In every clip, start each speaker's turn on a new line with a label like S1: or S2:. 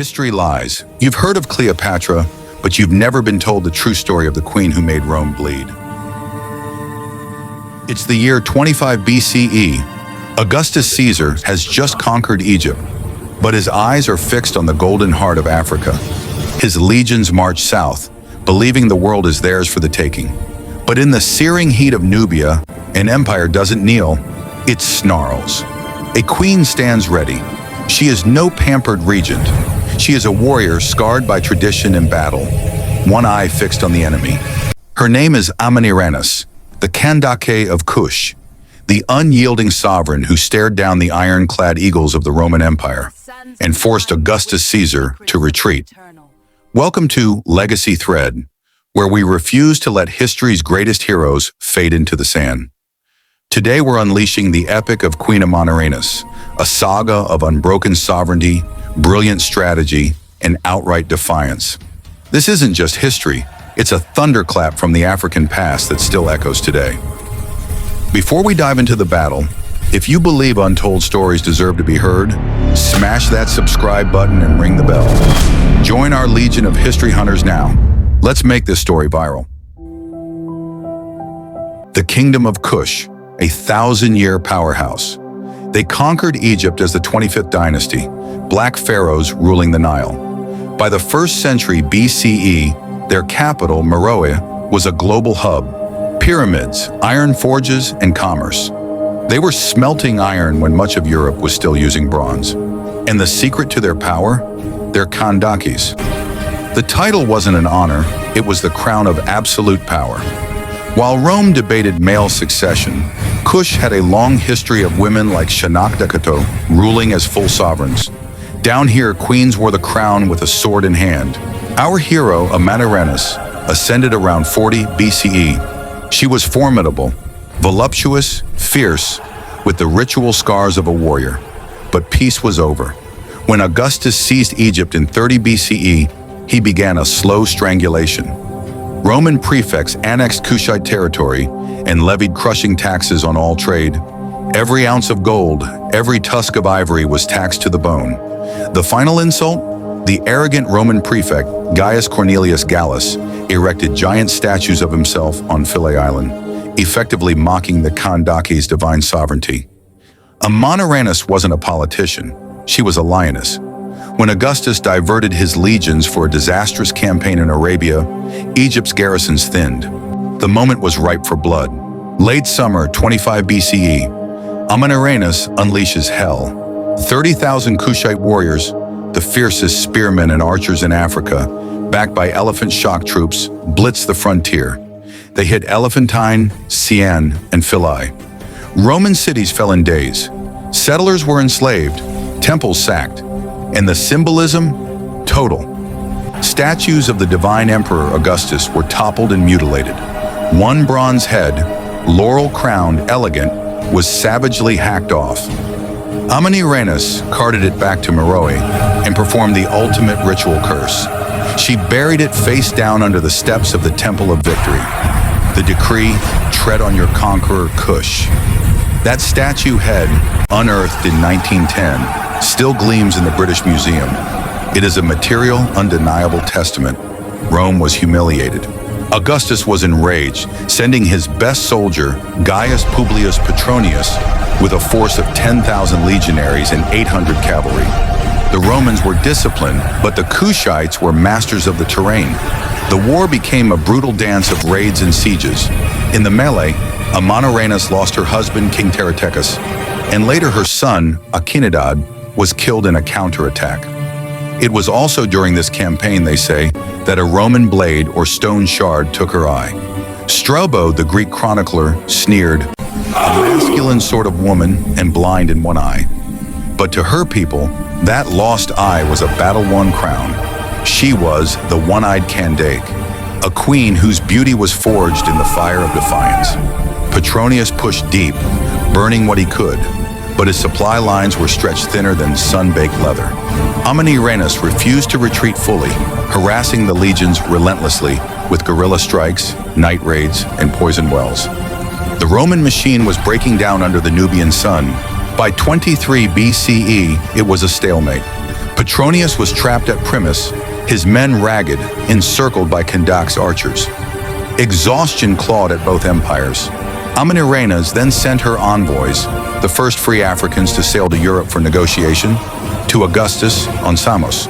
S1: History lies. You've heard of Cleopatra, but you've never been told the true story of the queen who made Rome bleed. It's the year 25 BCE. Augustus Caesar has just conquered Egypt, but his eyes are fixed on the golden heart of Africa. His legions march south, believing the world is theirs for the taking. But in the searing heat of Nubia, an empire doesn't kneel, it snarls. A queen stands ready. She is no pampered regent. She is a warrior scarred by tradition and battle, one eye fixed on the enemy. Her name is Amanirenas, the Kandake of Kush, the unyielding sovereign who stared down the ironclad eagles of the Roman Empire and forced Augustus Caesar to retreat. Welcome to Legacy Thread, where we refuse to let history's greatest heroes fade into the sand. Today we're unleashing the epic of Queen Amanirenas, a saga of unbroken sovereignty, brilliant strategy, and outright defiance. This isn't just history, it's a thunderclap from the African past that still echoes today. Before we dive into the battle, if you believe untold stories deserve to be heard, smash that subscribe button and ring the bell. Join our legion of history hunters now. Let's make this story viral. The Kingdom of Kush, a 1,000-year powerhouse. They conquered Egypt as the 25th dynasty, black pharaohs ruling the Nile. By the 1st century BCE, their capital, Meroe, was a global hub. Pyramids, iron forges, and commerce. They were smelting iron when much of Europe was still using bronze. And the secret to their power? Their Kandakes. The title wasn't an honor, it was the crown of absolute power. While Rome debated male succession, Kush had a long history of women like Shanakdakato ruling as full sovereigns. Down here, queens wore the crown with a sword in hand. Our hero, Amanirenas, ascended around 40 BCE. She was formidable, voluptuous, fierce, with the ritual scars of a warrior. But peace was over. When Augustus seized Egypt in 30 BCE, he began a slow strangulation. Roman prefects annexed Kushite territory and levied crushing taxes on all trade. Every ounce of gold, every tusk of ivory was taxed to the bone. The final insult? The arrogant Roman prefect, Gaius Cornelius Gallus, erected giant statues of himself on Philae Island, effectively mocking the Kandake's divine sovereignty. Amanirenas wasn't a politician, she was a lioness. When Augustus diverted his legions for a disastrous campaign in Arabia, Egypt's garrisons thinned. The moment was ripe for blood. Late summer 25 BCE, Amanirenas unleashes hell. 30,000 Kushite warriors, the fiercest spearmen and archers in Africa, backed by elephant shock troops, blitzed the frontier. They hit Elephantine, Sian, and Philae. Roman cities fell in days. Settlers were enslaved, temples sacked, and the symbolism? Total. Statues of the divine emperor Augustus were toppled and mutilated. One bronze head, laurel-crowned, elegant, was savagely hacked off. Amanirenas carted it back to Meroe and performed the ultimate ritual curse. She buried it face down under the steps of the Temple of Victory. The decree, tread on your conqueror Kush. That statue head, unearthed in 1910, still gleams in the British Museum. It is a material, undeniable testament. Rome was humiliated. Augustus was enraged, sending his best soldier, Gaius Publius Petronius, with a force of 10,000 legionaries and 800 cavalry. The Romans were disciplined, but the Kushites were masters of the terrain. The war became a brutal dance of raids and sieges. In the melee, Amanirenas lost her husband, King Teratechus, and later her son, Akinadad, was killed in a counterattack. It was also during this campaign, they say, that a Roman blade or stone shard took her eye. Strabo, the Greek chronicler, sneered, "A masculine sort of woman and blind in one eye." But to her people, that lost eye was a battle-won crown. She was the one-eyed Kandake, a queen whose beauty was forged in the fire of defiance. Petronius pushed deep, burning what he could, but his supply lines were stretched thinner than sun-baked leather. Amanirenas refused to retreat fully, harassing the legions relentlessly with guerrilla strikes, night raids, and poison wells. The Roman machine was breaking down under the Nubian sun. By 23 BCE, it was a stalemate. Petronius was trapped at Primus, his men ragged, encircled by Kandake's archers. Exhaustion clawed at both empires. Amanirenas then sent her envoys, the first free Africans to sail to Europe for negotiation, to Augustus on Samos.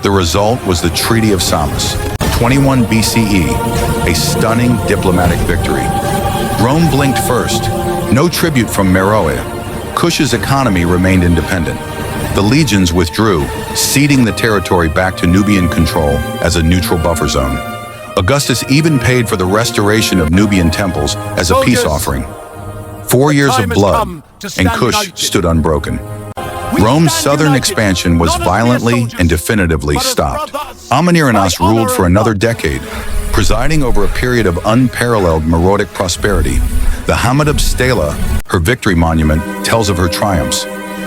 S1: The result was the Treaty of Samos, 21 BCE, a stunning diplomatic victory. Rome blinked first. No tribute from Meroe. Kush's economy remained independent. The legions withdrew, ceding the territory back to Nubian control as a neutral buffer zone. Augustus even paid for the restoration of Nubian temples as a peace offering. 4 years of blood, and Kush stood unbroken. Rome's southern expansion was violently and definitively stopped. Amanirenas ruled for another decade, presiding over a period of unparalleled Meroitic prosperity. The Hammurabi Stela, her victory monument, tells of her triumphs.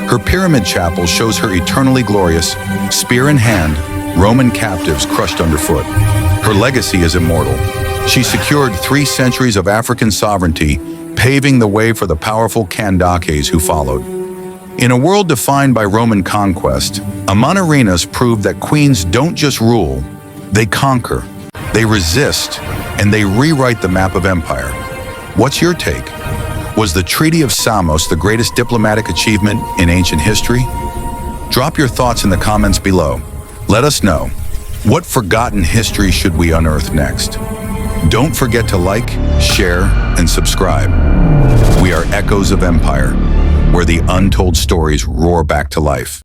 S1: Her pyramid chapel shows her eternally glorious, spear in hand, Roman captives crushed underfoot. Her legacy is immortal. She secured 3 centuries of African sovereignty, paving the way for the powerful Kandakes who followed. In a world defined by Roman conquest, Amanirenas proved that queens don't just rule, they conquer, they resist, and they rewrite the map of empire. What's your take? Was the Treaty of Samos the greatest diplomatic achievement in ancient history? Drop your thoughts in the comments below. Let us know. What forgotten history should we unearth next? Don't forget to like, share, and subscribe. We are Echoes of Empire, where the untold stories roar back to life.